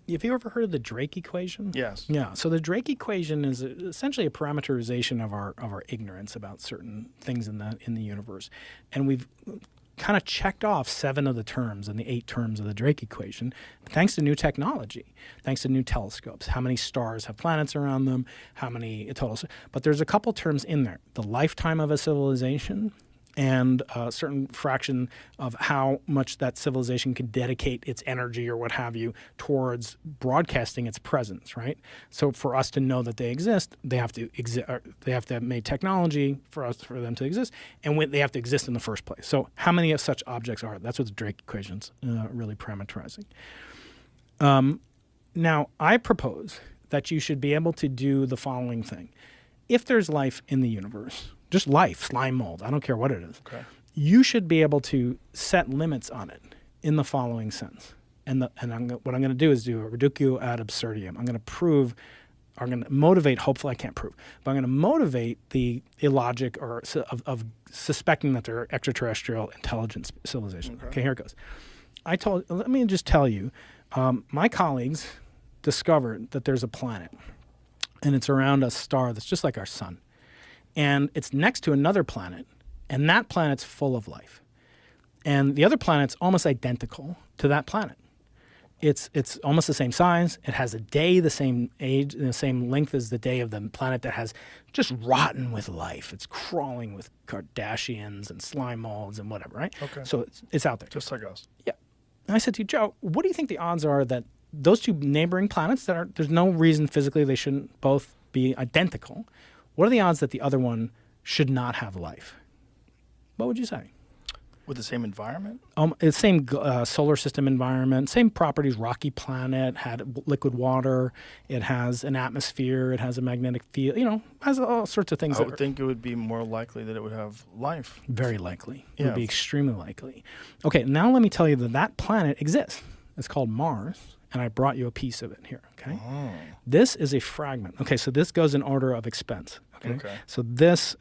Have you ever heard of the Drake equation? Yes. Yeah. So the Drake equation is essentially a parameterization of our ignorance about certain things in the universe, and we've kind of checked off 7 of the terms and the 8 terms of the Drake equation, thanks to new technology, thanks to new telescopes. How many stars have planets around them? How many total? But there's a couple terms in there: the lifetime of a civilization, and a certain fraction of how much that civilization could dedicate its energy or what have you towards broadcasting its presence, right? So for us to know that they exist, they have to they have to have made technology for them to exist, and they have to exist in the first place. So how many of such objects are? That's what the Drake equation's really parameterizing. Now, I propose that you should be able to do the following thing. If there's life in the universe, just life, slime mold, I don't care what it is, okay, you should be able to set limits on it in the following sense. And what I'm going to do is do a reductio ad absurdum. I'm going to motivate, hopefully I can't prove, but I'm going to motivate the illogic of suspecting that they're extraterrestrial intelligence civilization. Okay, here it goes. Let me just tell you, my colleagues discovered that there's a planet, and it's around a star that's just like our sun. And it's next to another planet, and that planet's full of life. And the other planet's almost identical to that planet. It's almost the same size. It has a day the same age, the same length as the day of the planet that has just rotten with life. It's crawling with Kardashians and slime molds and whatever, right? Okay. So it's out there. Just like us. Yeah. And I said to you, Joe, what do you think the odds are that those 2 neighboring planets there's no reason physically they shouldn't both be identical? What are the odds that the other one should not have life? What would you say? With the same environment? The same solar system environment, same properties, rocky planet, had liquid water, it has an atmosphere, it has a magnetic field, has all sorts of things. I would think it would be more likely that it would have life. Very likely. It Yeah. would be extremely likely. Okay, now let me tell you that planet exists. It's called Mars. And I brought you a piece of it here, okay? Oh. This is a fragment. Okay, so this goes in order of expense, okay? So these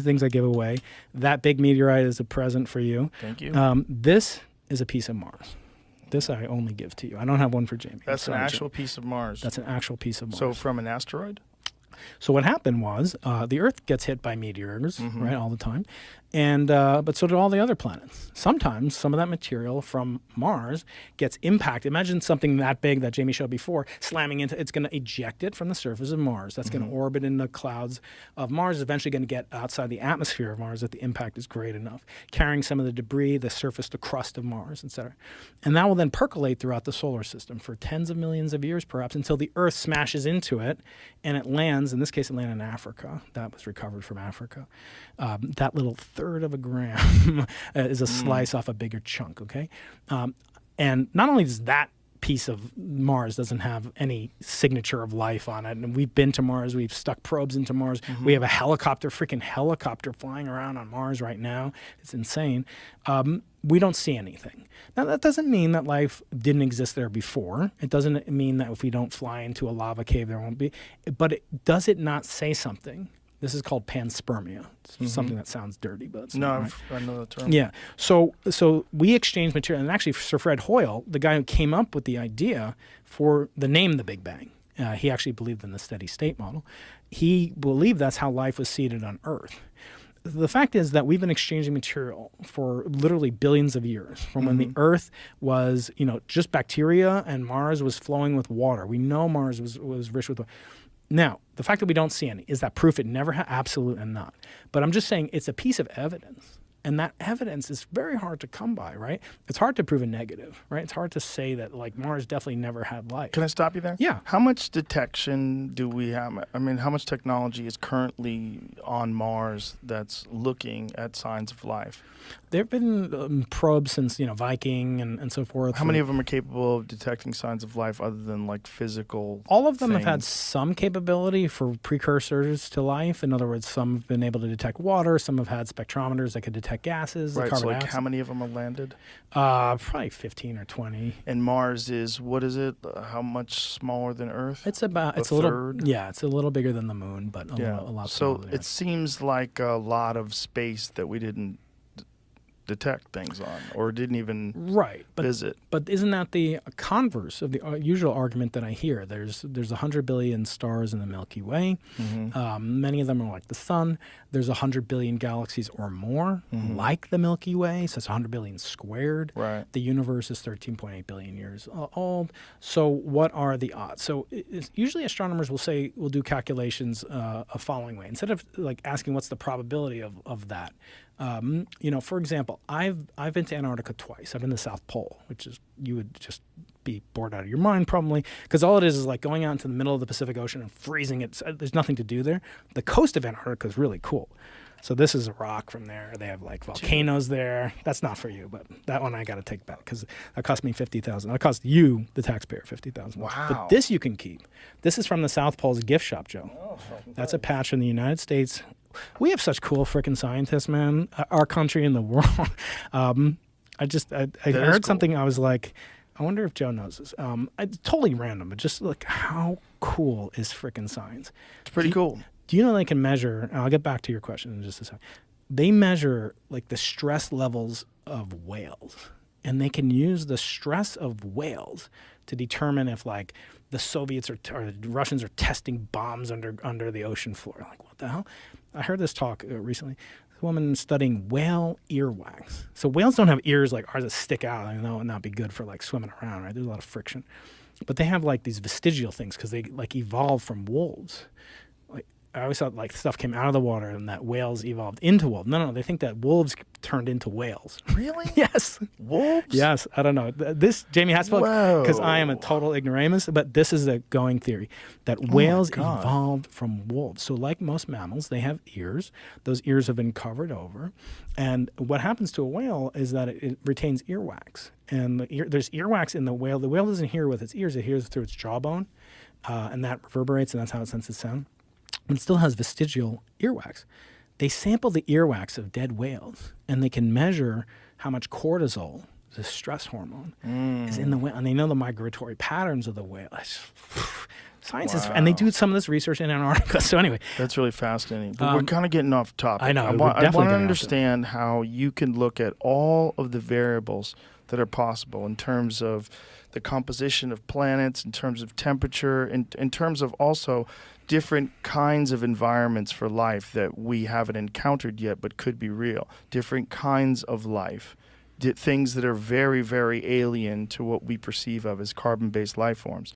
things I give away. That big meteorite is a present for you. Thank you. This is a piece of Mars. This I only give to you. I don't have one for Jamie. That's an actual piece of Mars. That's an actual piece of Mars. So from an asteroid? So what happened was the Earth gets hit by meteors, right, all the time, and but so do all the other planets. Sometimes some of that material from Mars gets impacted. Imagine something that big that Jamie showed before slamming into. It's going to eject it from the surface of Mars. That's going to orbit in the clouds of Mars. It's eventually going to get outside the atmosphere of Mars if the impact is great enough, carrying some of the debris, the surface, the crust of Mars, etc. And that will then percolate throughout the solar system for tens of millions of years, perhaps, until the Earth smashes into it and it lands. In this case, it landed in Africa. That was recovered from Africa. That little third of a gram is a slice off a bigger chunk, okay? And not only does that piece of Mars doesn't have any signature of life on it, and we've been to Mars, we've stuck probes into Mars, we have a freaking helicopter flying around on Mars right now. It's insane. We don't see anything. Now, that doesn't mean that life didn't exist there before. It doesn't mean that if we don't fly into a lava cave, there won't be. But does it not say something? This is called panspermia. It's something that sounds dirty, but it's not, right? I know the term. Yeah. So we exchange material. And actually, Sir Fred Hoyle, the guy who came up with the idea for the name the Big Bang, he actually believed in the steady state model. He believed that's how life was seeded on Earth. The fact is that we've been exchanging material for literally billions of years, from when the Earth was, just bacteria and Mars was flowing with water. We know Mars was rich with water. Now, the fact that we don't see any, is that proof it never had? Absolutely not. But I'm just saying it's a piece of evidence. And that evidence is very hard to come by, right? It's hard to prove a negative, right? It's hard to say that, like, Mars definitely never had life. Can I stop you there? Yeah. How much detection do we have? I mean, how much technology is currently on Mars that's looking at signs of life? There have been probes since, Viking and so forth. How many of them are capable of detecting signs of life other than, like, physical All of them have had things? some capability for precursors to life. In other words, some have been able to detect water. Some have had spectrometers that could detect gases. Right, carbon so, like, dioxide. how many of them are landed? Probably 15 or 20. And Mars is, what is it? How much smaller than Earth? It's about, A it's a little, third? yeah, it's a little bigger than the moon, but a lot So smaller. it seems like a lot of space that we didn't detect things on, or didn't even visit. But isn't that the converse of the usual argument that I hear? There's 100 billion stars in the Milky Way. Many of them are like the sun. There's 100 billion galaxies or more like the Milky Way, so it's 100 billion squared. Right. The universe is 13.8 billion years old. So what are the odds? So usually astronomers will do calculations a following way. Instead of like asking what's the probability of that, for example, I've been to Antarctica twice. I've been to the South Pole, which is, you would just be bored out of your mind probably, because all it is like going out into the middle of the Pacific Ocean and freezing it. There's nothing to do there. The coast of Antarctica is really cool. So this is a rock from there. They have like volcanoes there. That's not for you, but that one I got to take back because that cost me $50,000. That cost you, the taxpayer, $50,000. Wow. But this you can keep. This is from the South Pole's gift shop, Joe. Oh, that's a patch from the United States. We have such cool freaking scientists, man. Our country and the world. I heard something. I was like, I wonder if Joe knows this. It's totally random, but just like, how cool is freaking science? It's pretty cool. Do you know they can measure, and I'll get back to your question in just a second, they measure like the stress levels of whales, and they can use the stress of whales to determine if like the Soviets or the Russians are testing bombs under the ocean floor. Like, what the hell? I heard this talk recently. A woman studying whale earwax. So whales don't have ears like ours that stick out. I mean, that would not be good for like swimming around, right? There's a lot of friction. But they have like these vestigial things because they like evolved from wolves. I always thought like stuff came out of the water and that whales evolved into wolves. No, they think that wolves turned into whales. Really? Yes. Wolves? Yes. I don't know. This, Jamie Hatzfeld, because I am a total ignoramus, but this is the going theory, that whales evolved from wolves. So like most mammals, they have ears. Those ears have been covered over. And what happens to a whale is that it retains earwax. And there's earwax in the whale. The whale doesn't hear with its ears. It hears through its jawbone. And that reverberates, and that's how it senses sound. It still has vestigial earwax. They sample the earwax of dead whales, and they can measure how much cortisol, the stress hormone, is in the whale. And they know the migratory patterns of the whale. Science is, and they do some of this research in Antarctica. So anyway. That's really fascinating. But we're kind of getting off topic. I know. I want to understand how you can look at all of the variables that are possible in terms of the composition of planets, in terms of temperature, in terms of also different kinds of environments for life that we haven't encountered yet but could be real, different kinds of life, things that are very, very alien to what we perceive of as carbon-based life forms.